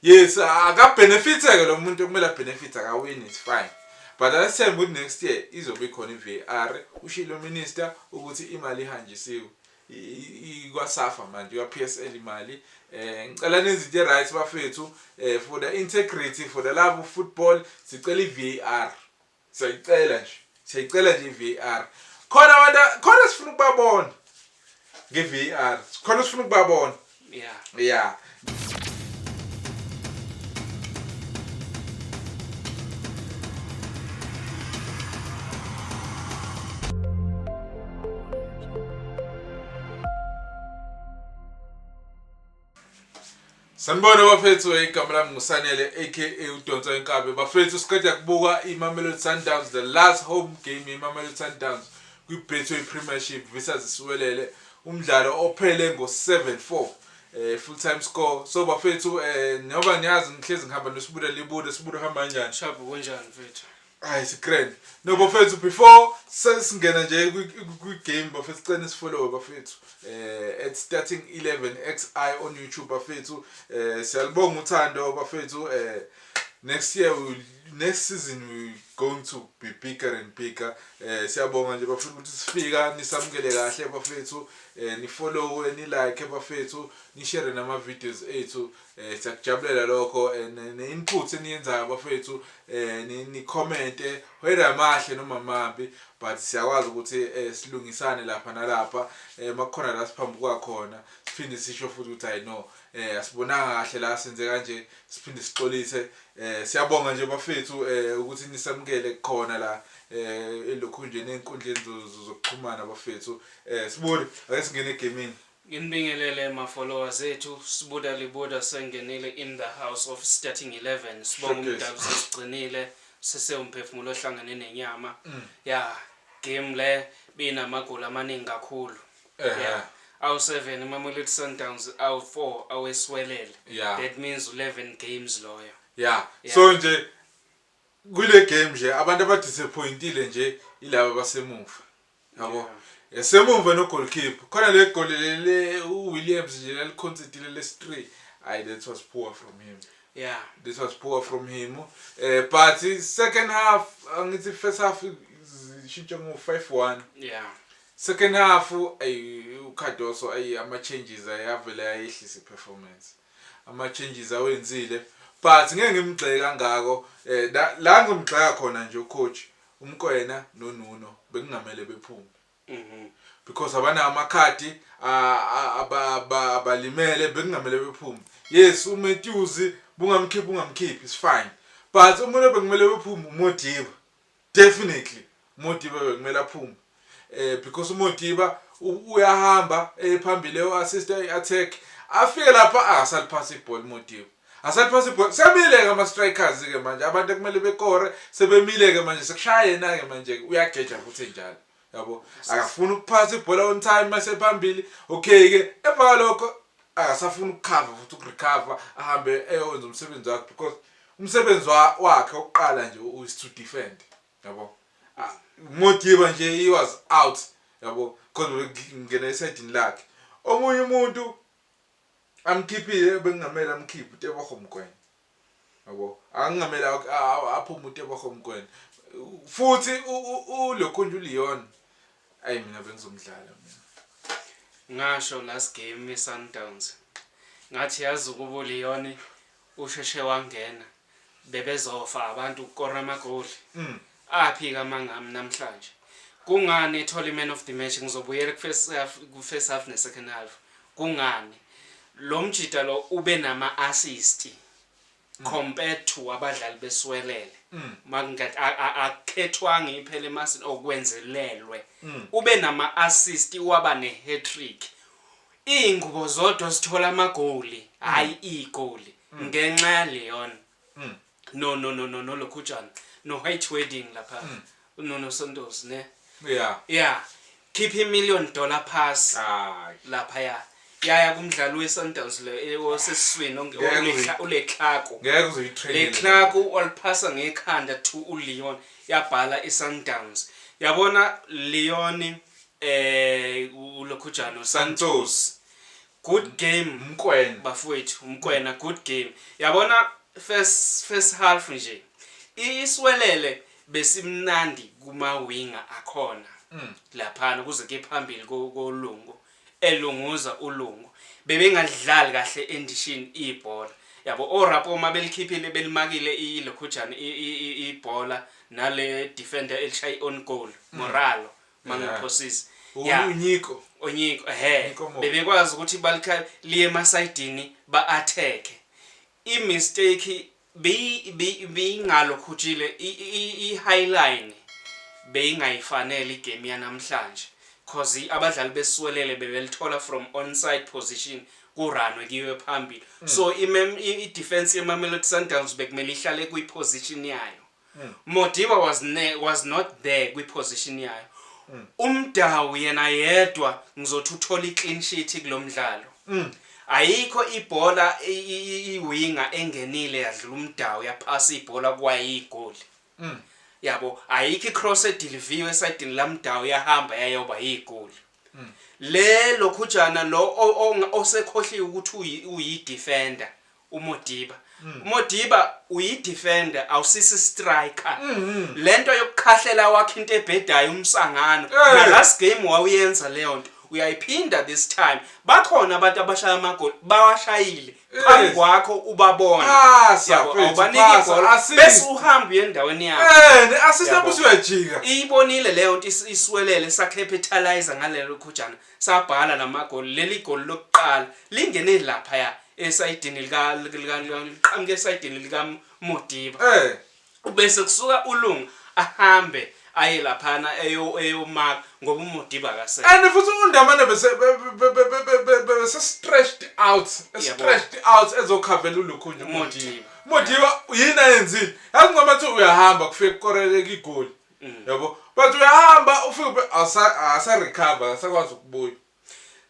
Yes, akabenefiteke lo muntu okumele benefit akawin it's fine. But asembe ukuthi next year izobe khona iVAR ushilo minister ukuthi imali ihanjisiwe. Ikwasafa manje kwa PSL imali ngicela nezinto right bafethu for the integrity for the love of football sicela iVAR. Siyicela nje iVAR. Khona sifuna ukubabona ngeVAR. Khona sifuna ukubabona. Yeah. Sanibona bafethu igama lami nguSanele aka uDonso Inkabe bafethu siqeda kubuka iMamelodi Sundowns the last home game iMamelodi Sundowns kwiBetway Premiership versus Isiwelele umdlalo ophele ngo 7-4 full time score so bafethu ngoba ngiyazi ngihlezi ngihamba nesibuda libude sibuda hamba kanjani shabu kanjani mfethu hayi sigrand no bafethu before sesingena nje kwi game bafethu sicela sifollow bafethu at starting 11 XI on YouTube bafethu siyalibonga uthando bafethu next season we going to be bigger and bigger siyabonga nje bafethu ukuthi sifika nisamukele kahle bafethu ni follow ni like bafethu ni share nama videos ethu siyakujabulela lokho ne input eniyenzayo bafethu ni comment whether amahle noma mambi but siyakwazi ukuthi silungisane lapha nalapha makukhona la siphambu kwakhona siphinde sisho futhi ukuthi I know asibonanga kahle la senze kanje siphinde sixolise siyabonga nje bafethu ukuthi nisamukele khona la elokhu nje nenkundleni zokuxhumana bafethu sibone ake singene egaming Nginibingelele ma followers ethu sibuda libuda sengenile in the house of starting 11 sibonga umdabu sesigcinile sesewumphefumulo ohlangene nenyama game le binamagoli amaningi kakhulu awu 7 iMamelodi Sundowns awu 4 awesiwelele that means 11 games loyo so nje kule game nje abantu abadisappointile nje ilabo basemuva yabo esemumva no goalkeeper khona le goal le uWilliams nje leconcedile le3 that was poor from him this was poor from him but second half angithi first half ishintsha ngo 5-1 second half uKhadoso ama changes ayavela ayehlisa performance ama changes awenzile but ngeke ngimgxeke kangako la ngimgxeka khona nje ucoach umkwena noNuno bekungamele bephume because abana amakhadi abalimele bekungamele bephume yes uMethusi bungamkhiphi is fine but umuntu bekumele bephume uModiba definitely Modiba bekumele aphume because uModiba uyahamba phambili uassist attack afike lapha asaliphasa iball Modiba asaliphasa iball semileke ama strikers ke manje abantu ekumele bekore sebemileke manje sekushaya yena ke manje uyageja futhi njalo yabo akafuna ukuphasa ibhola on time mase phambili okay ke emva lokho akasafuna ukucover futhi ukurecover ahambe eyenza umsebenzi wakhe because umsebenzi wakhe oqala nje is to defend yabo Modiba nje he was out yabo because ngene esidini lakhe omunye umuntu amkhiphile bengamela amkhiphe uTebogo Mgwenya yabo angamele aphume uTebogo Mgwenya futhi uLokhunju Leon ayi mina bengizomdlala mina ngasho last game eSundowns ngathi yazi ukuba uLeon usheshe wangena bebezofa abantu ukora amagoli aphika mangami namhlanje kungani ethola man of the match ngizobuyela ku-first half ne second half kungani lo mjida lo ube nama assist compared to abadlali besiwelele makungathi akhethwanga iphele emasini okwenzelelwe ube nama assist waba ne hat-trick ingubo zodwa sithola amagoli hayi igoli ngenxa ya Leon no lokhujana no White Wedding lapha no Santos ne keep $1 million pass lapha yaya kumdlalo weSundowns osesiswini uleKlako ngeke uzoyitrain leKlako waliphasa ngekhanda to uLeon yabhala iSundowns yabona Leon uLokhujana Santos good game Mkwena bafowethu umkwena good game yabona first half nje iswelele besimnandi kuma winger akhona laphana kuze ke phambili kolungu elunguza ulungu bebengadlali kahle endishini ibhola yabo orapo mabelikhiphile belimakile ilokhujana ibhola nale defender elishaya on goal Moralo mangiphosisi unyiko bebekwazi ukuthi balikha liye emasayidini ba-attack i-mistake beyingalokhutshile i-highline beyingayifanele igame yanamhlanje cause abadlali beswelele bebelithola from onside position kuranwe kiwe phambili so i-defense yeMamelodi Sundowns bekumele ihlale kwi-position yayo Modiba was not there kwi-position yayo umdawu yena yedwa ngizothi uthola i-clean sheet kulomdlalo ayikho ibhola iwinga engenile yadlula umdawu yaphasa ibhola kwayigoli yabo ayikho icross edeliviwe esayidini lamdawu yahamba yayoba yigoli le lokhujana lo osekhohliwe ukuthi uyi-defender uModiba uModiba uyi-defender awusisi striker lento yokukhahlela wakhe into ebhedayo umsangano last game wawuyenza leyo nto uyayiphinda this time bakhona abantu abashaya amagoli bawashayile phambi kwakho ubabona awubaniki ibhola bese uhamba endaweni yakho assistant uyajika ibonile leyo nto iswelele sacapitalize ngalelo khujana sabhala namagoli leli goli lokuqala lingene lapha ya esayidini liqhamuke esayidini lika Modiba bese kusuka ulungu ahambe aye laphana eyomark ngoba uModiba akase and futhi uNdamane bese stretched out ezokhavela ulukhunja Modiba yini ayenzile yazi ngomathi uyahamba kufike kukoreleka igoli yabo but uyahamba ufike asa recover asakwazi ukubuya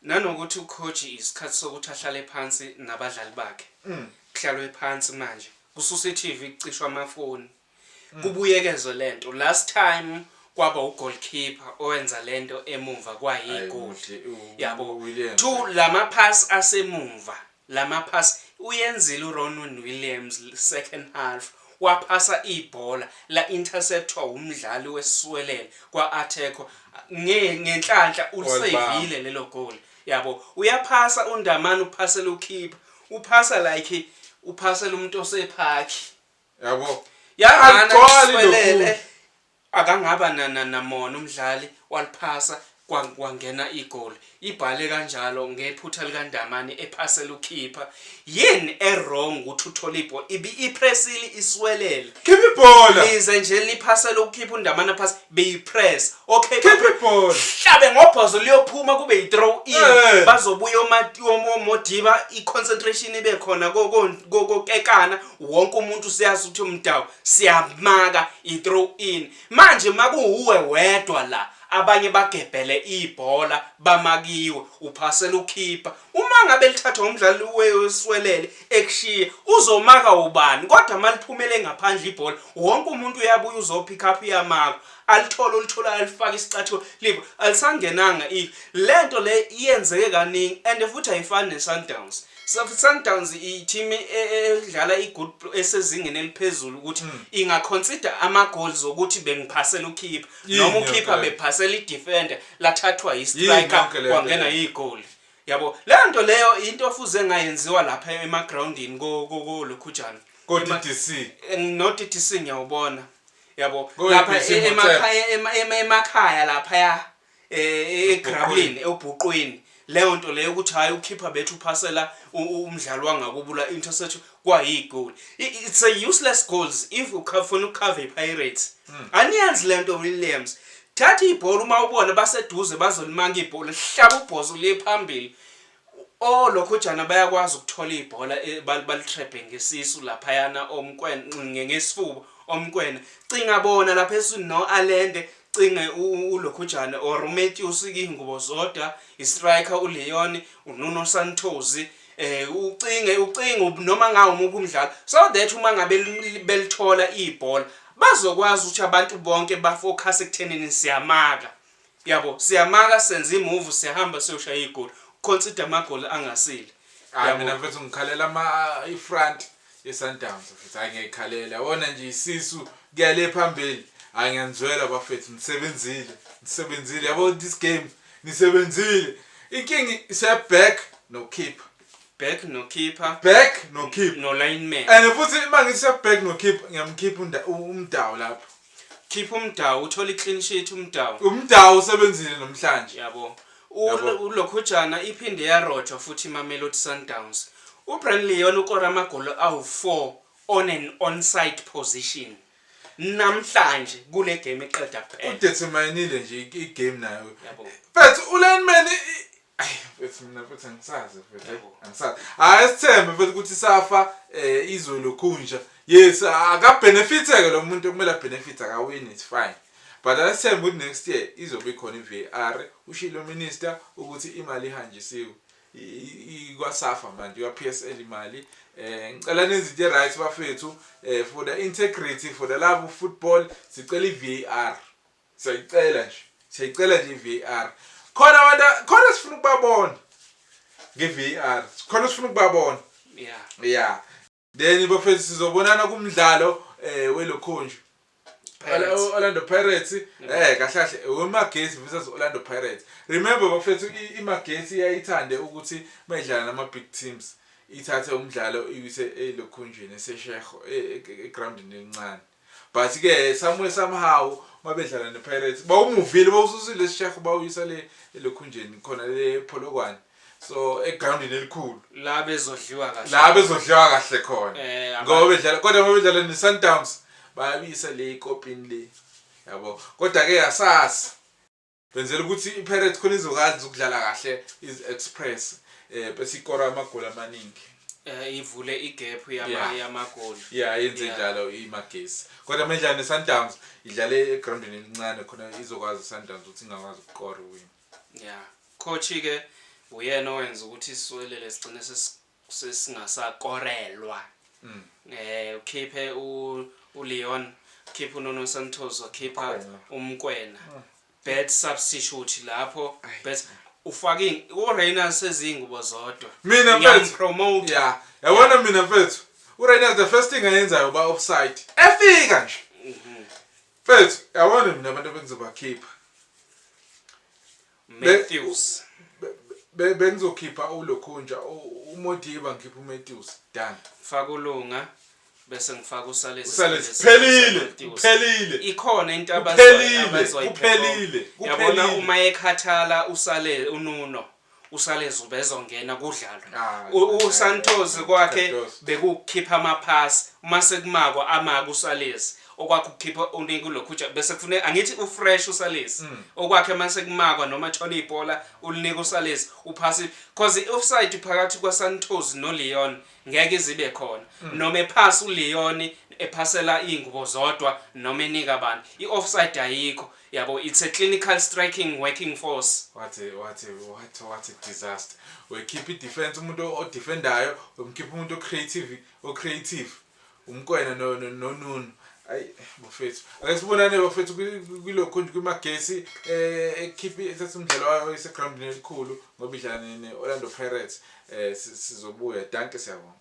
nanokuthi ucoach isikhathi sokuthi ahlale phansi nabadlali bakhe kuhlalwe phansi manje kususa iTV kucishwa amafoni kubuyekezo lento last time kwaba ugoalkeeper owenza lento emumva kwayigoli yabo two lama pass asemumva lama pass uyenzile uRonwen Williams second half waphasa ibhola la interceptwa umdlali weswelele kwa-Atheko ngenhlanhla usevile lelo goal yabo uyaphasa uNdamane uphasela ukeeper uphasa like uphasela umuntu osephakhi yabo yangana akangaba namona umdlali waliphasa kwangena igoli ibhale kanjalo ngephutha likaNdamane ephasela ukeeper yini errong ukuthi uthola ibhola ipressile iswelele keep ibhola lize nje liphasela ukeeper uNdamane pass beyipress okay keep ibhola hlabe ngobhozo liyophuma kube yi-throw in bazobuya oModiba i-concentration ibe khona kokekana wonke umuntu siyazi ukuthi umdawu siyamaka i-throw in manje makuuwe wedwa la abanye bagebhele ibhola bamakiwe uphasela ukeeper uma ngabe lithatha umdlali weswelele ekushiye uzomaka ubani kodwa maliphumele ngaphandle ibhola wonke umuntu uyabuya uzopick up yamaka ulithola alifaka isicathulo libo alisangenanga lento le iyenzeke kaningi and futhi ayifani neSundowns Sundowns i-team edlala igood esezingeni eliphezulu ukuthi ingaconsider ama goals ukuthi bengiphasela ukeeper noma ukeeper bephasela i-defender lathathwa i-striker kwangena igoal yabo lento leyo into ofuze ngayenziwa lapha emagroundini lokhujana ko-DTC no DTC ngiyawubona yabo lapha emakhaya lapha eGrablini ebhuqweni leyo nto leyo ukuthi hayi ukeeper bethu uphasela umdlali wangakubula intercept kwayigoal it's a useless goals if ufuna ukucover iPirates aniyenzi lento Williams thatha ibhola uma ubona baseduze bazolimanga ibhola hlaba ubhozo liye phambili lokhujana bayakwazi ukuthola ibhola balitrebe ngesisu lapha yana omkwena ngesifuba omkwena cinga bona lapha esini no Alende cinge ulokhujana or Matthews ingubo zodwa istriker uLeon uNuno Santos ucinge noma ngawo umuphi umdlalo so that uma ngabe belithola ibhola bazokwazi ukuthi abantu bonke bafocus ekuthenini siyamaka yabo siyamaka senza imove siyahamba siyoshaya igoli consider amagoli angasile. Hayi mina mfethu ngikhalela ifront yeSundowns mfethu angiyikhalela yabona nje isisu kuyale phambili angiyanzwela bafethu nisebenzile yabo this game nisebenzile inkingi ise back no keeper Back no keeper no lineman and futhi mangise back no keeper ngiyamkhipha umdawu lapho keep umdawu uthola iclean sheet umdawu usebenzile namhlanje yabo ulokhujana iphinde yaroja futhi Mamelodi Sundowns uBrand Leon ukora amagoli awu4 on an onside position namhlanje kule game eqeda kuphela udeterminile nje igame nayo yabo but ulineman mfethu mina mfethu angisazi hayi sithembe mfethu ukuthi safa izwe lokhunja yes akabenefiteke lo muntu okumele benefit akawin it's fine but asithembe ukuthi next year izobe khona iVAR ushilo minister ukuthi imali ihanjisiwe ikwasafa manje kwaPSL imali ngicela nezinto right bafethu for the integrity for the love of football sicela iVAR siyicela nje iVAR khona sifuna ukubabona ngeVAR khona sifuna ukubabona yeah then bafethu sizobonana kumdlalo welokhunju Orlando Pirates kahle uMagesi versus Orlando Pirates remember bafethu iMagesi yayithande ukuthi mayidlala nama big teams ithathe umdlalo iwise elokhunjini eseshekho egroundini encane but ke somehow mabedlala nePirates bawumuvile bawususile eseshekho bawuyisa le elokhunjini khona le Polokwane so egroundini elikhulu la bezodliwa kahle khona ngoba bedlala kodwa mabedlala neSundowns bayabisa le ikopini le yabo kodwa ke yasasi benzela ukuthi iPirates khona izokazi ukudlala kahle is express bese ikora amagoli amaningi ivule igap yamagoli yenze njalo iMagesi kodwa manje neSundowns idlale egroundini elincane khona izokwazi iSundowns ukuthi ingakwazi ukukora win coach ke uyena owenza ukuthi iswelele sigcine sesingasakorelwa ukhiphe uLeon keep uNono Santos wakhipha umkwena bad substitute lapho but ufake uReina sezingubo zodwa mina mfethu promote yabona mina mfethu uReina the first thing ayenzayo ba offside efika nje mfethu yabona mina abantu bengizobakhipha Matthews bengizokhipha ulokhunja uModiba ngikhipha uMatthews done fakulunga bese ngifaka uSalesi phelile ikhona into abazoyiphelile yabona uma ekhathala uSalesi uNuno uSalesi ubezongena kudlalo uSantos kwakhe bekukhipha amaphasi uma sekumakwa amaka uSalesi okwakhe ukukhipha uNingi lokhuja bese kufanele angithi ufresh uSalesi okwakhe mase kumakwa noma thola ibhola ulinika uSalesi uphasi because offside phakathi kwaSantos noLeon ngeke izibe khona noma ephasa uLeon ephasela ingubo zodwa noma enika abantu iOffside ayikho yabo it's a clinical striking working force what a disaster we keep it defense umuntu odefendayo umkhipha umuntu ocreative umkwena no ayi bafethu akasibonane bafethu kulokhunju kuMagesi ekhiphi esesimdlalo wayo esegroundini elikhulu ngoba idlala neOrlando Pirates sizobuya danke siyabonga.